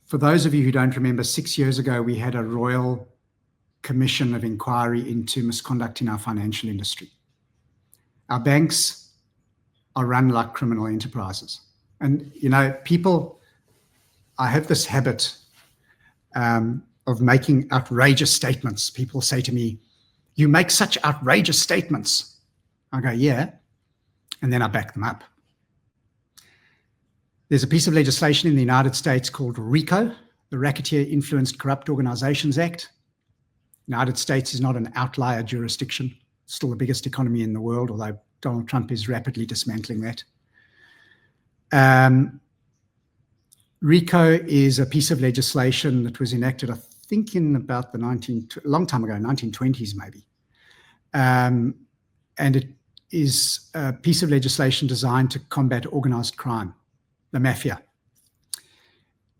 For those of you who don't remember, 6 years ago, we had a royal commission of inquiry into misconduct in our financial industry. Our banks are run like criminal enterprises. And, you know, people, I have this habit of making outrageous statements. People say to me, "You make such outrageous statements." I go, "Yeah," and then I back them up. There's a piece of legislation in the United States called RICO, the Racketeer Influenced Corrupt Organizations Act. The United States is not an outlier jurisdiction, still the biggest economy in the world, although Donald Trump is rapidly dismantling that. RICO is a piece of legislation that was enacted, I think, in about the long time ago, 1920s maybe. And it is a piece of legislation designed to combat organized crime, the mafia.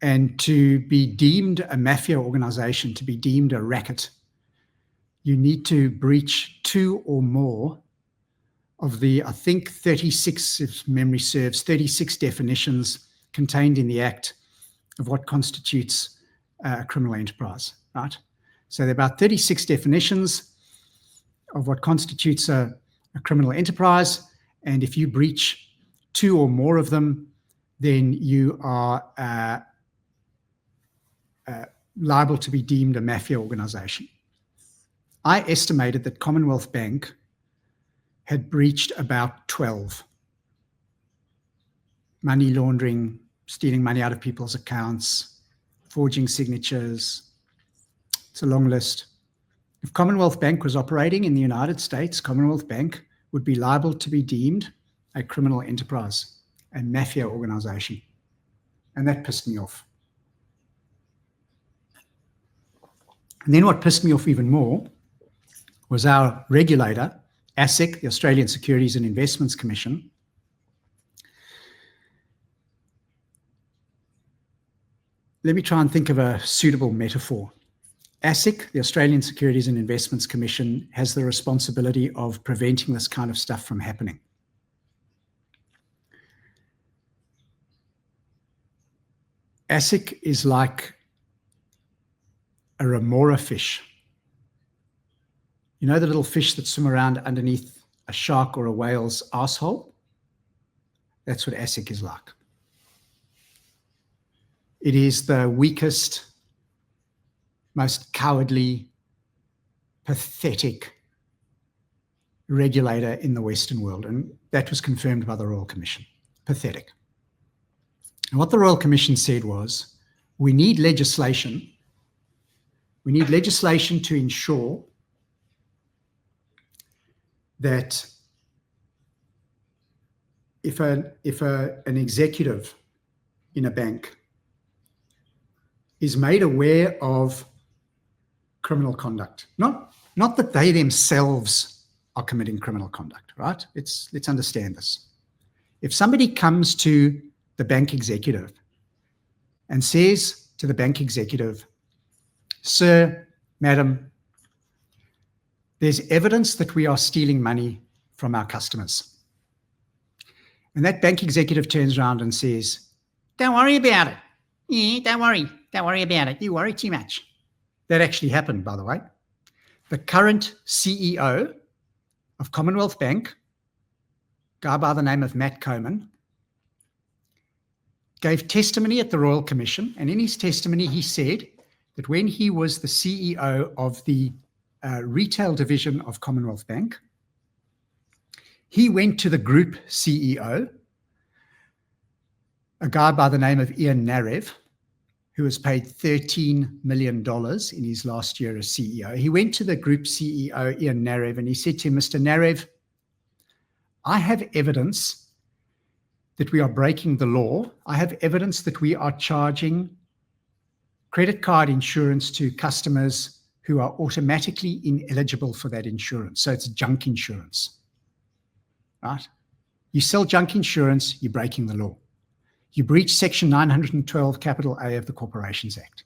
And to be deemed a mafia organization, to be deemed a racket, you need to breach 2 or more of the, I think, 36, if memory serves, 36 definitions contained in the Act of what constitutes a criminal enterprise, right? So there are about 36 definitions of what constitutes a criminal enterprise, and if you breach 2 or more of them, then you are liable to be deemed a mafia organization. I estimated that Commonwealth Bank had breached about 12. Money laundering, stealing money out of people's accounts, forging signatures. It's a long list. If Commonwealth Bank was operating in the United States, Commonwealth Bank would be liable to be deemed a criminal enterprise, a mafia organization. And that pissed me off. And then what pissed me off even more was our regulator, ASIC, the Australian Securities and Investments Commission, let me try and think of a suitable metaphor. ASIC, the Australian Securities and Investments Commission, has the responsibility of preventing this kind of stuff from happening. ASIC is like a remora fish. You know the little fish that swim around underneath a shark or a whale's asshole? That's what ASIC is like. It is the weakest, most cowardly, pathetic regulator in the Western world. And that was confirmed by the Royal Commission. Pathetic. And what the Royal Commission said was, we need legislation. We need legislation to ensure that if an executive in a bank is made aware of criminal conduct, not that they themselves are committing criminal conduct, right? Let's understand this. If somebody comes to the bank executive and says to the bank executive, "Sir, madam, there's evidence that we are stealing money from our customers." And that bank executive turns around and says, "Don't worry about it. Yeah, don't worry about it. You worry too much." That actually happened, by the way. The current CEO of Commonwealth Bank, a guy by the name of Matt Coman, gave testimony at the Royal Commission. And in his testimony, he said that when he was the CEO of the retail division of Commonwealth Bank, he went to the group CEO, a guy by the name of Ian Narev, who was paid $13 million in his last year as CEO. He went to the group CEO, Ian Narev, and he said to him, "Mr. Narev, I have evidence that we are breaking the law. I have evidence that we are charging credit card insurance to customers who are automatically ineligible for that insurance. So it's junk insurance, right? You sell junk insurance, you're breaking the law. You breach Section 912 capital A of the Corporations Act."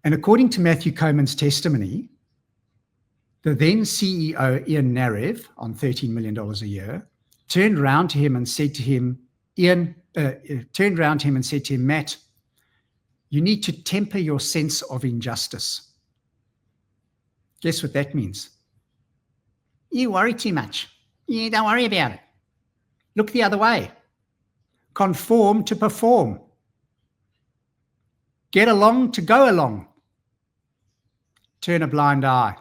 And according to Matthew Coman's testimony, the then CEO, Ian Narev, on $13 million a year, turned around to him and said to him, Matt, You need to temper your sense of injustice. Guess what that means? You worry too much. You don't worry about it. Look the other way. Conform to perform. Get along to go along. Turn a blind eye.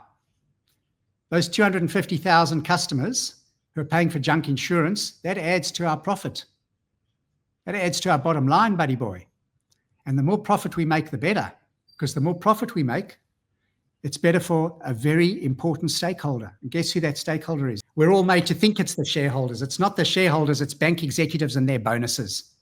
Those 250,000 customers who are paying for junk insurance, that adds to our profit. That adds to our bottom line, buddy boy. And the more profit we make, the better. Because the more profit we make, it's better for a very important stakeholder. And guess who that stakeholder is? We're all made to think it's the shareholders. It's not the shareholders, it's bank executives and their bonuses.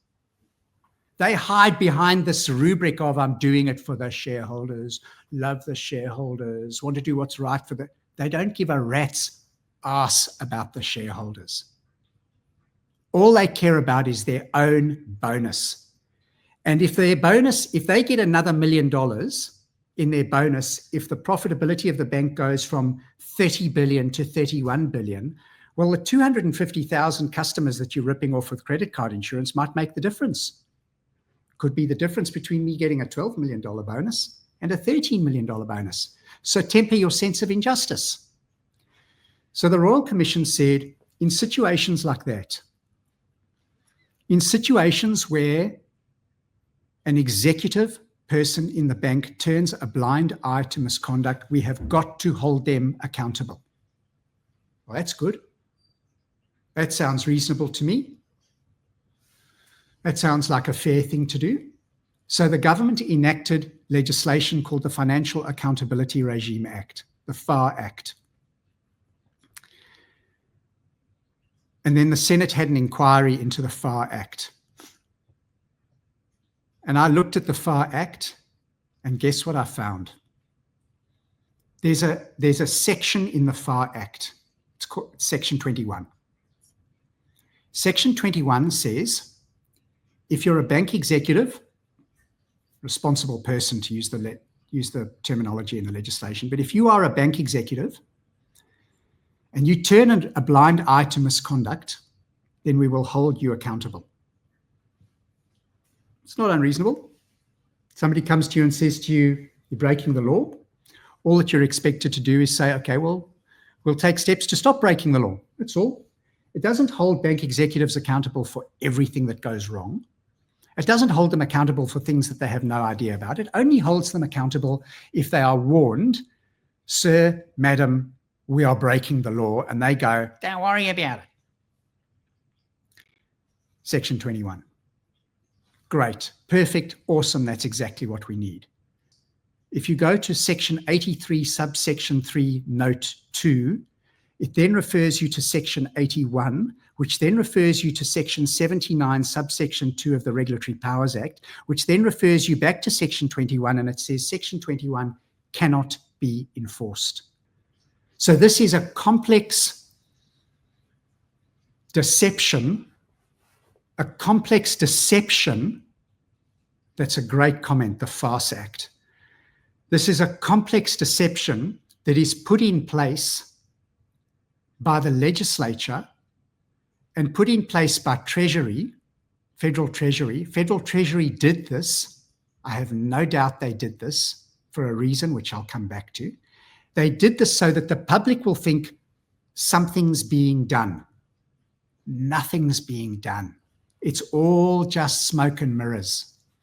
They hide behind this rubric of, I'm doing it for the shareholders, love the shareholders, want to do what's right for the... They don't give a rat's ass about the shareholders. All they care about is their own bonus. And if they get another $1 million in their bonus, if the profitability of the bank goes from 30 billion to 31 billion, well, the 250,000 customers that you're ripping off with credit card insurance might make the difference. Could be the difference between me getting a $12 million bonus and a $13 million bonus. So temper your sense of injustice. So the Royal Commission said, in situations like that, in situations where an executive person in the bank turns a blind eye to misconduct, we have got to hold them accountable. Well, that's good. That sounds reasonable to me. That sounds like a fair thing to do. So the government enacted legislation called the Financial Accountability Regime Act, the FAR Act. And then the Senate had an inquiry into the FAR Act. And I looked at the FAR Act, and guess what I found? There's a section in the FAR Act. It's called Section 21. Section 21 says, if you're a bank executive, responsible person to use the terminology in the legislation, but if you are a bank executive and you turn a blind eye to misconduct, then we will hold you accountable. It's not unreasonable. Somebody comes to you and says to you, you're breaking the law. All that you're expected to do is say, okay, well, we'll take steps to stop breaking the law. That's all. It doesn't hold bank executives accountable for everything that goes wrong. It doesn't hold them accountable for things that they have no idea about. It only holds them accountable if they are warned, sir, madam, we are breaking the law, and they go, don't worry about it. Section 21. Great, perfect, awesome, that's exactly what we need. If you go to Section 83, subsection 3, note 2, it then refers you to Section 81, which then refers you to Section 79, subsection 2 of the Regulatory Powers Act, which then refers you back to Section 21, and it says Section 21 cannot be enforced. So this is a complex deception, that's a great comment, the Farce Act. This is a complex deception that is put in place by the legislature and put in place by Treasury, Federal Treasury. Federal Treasury did this. I have no doubt they did this for a reason, which I'll come back to. They did this so that the public will think something's being done. Nothing's being done. It's all just smoke and mirrors.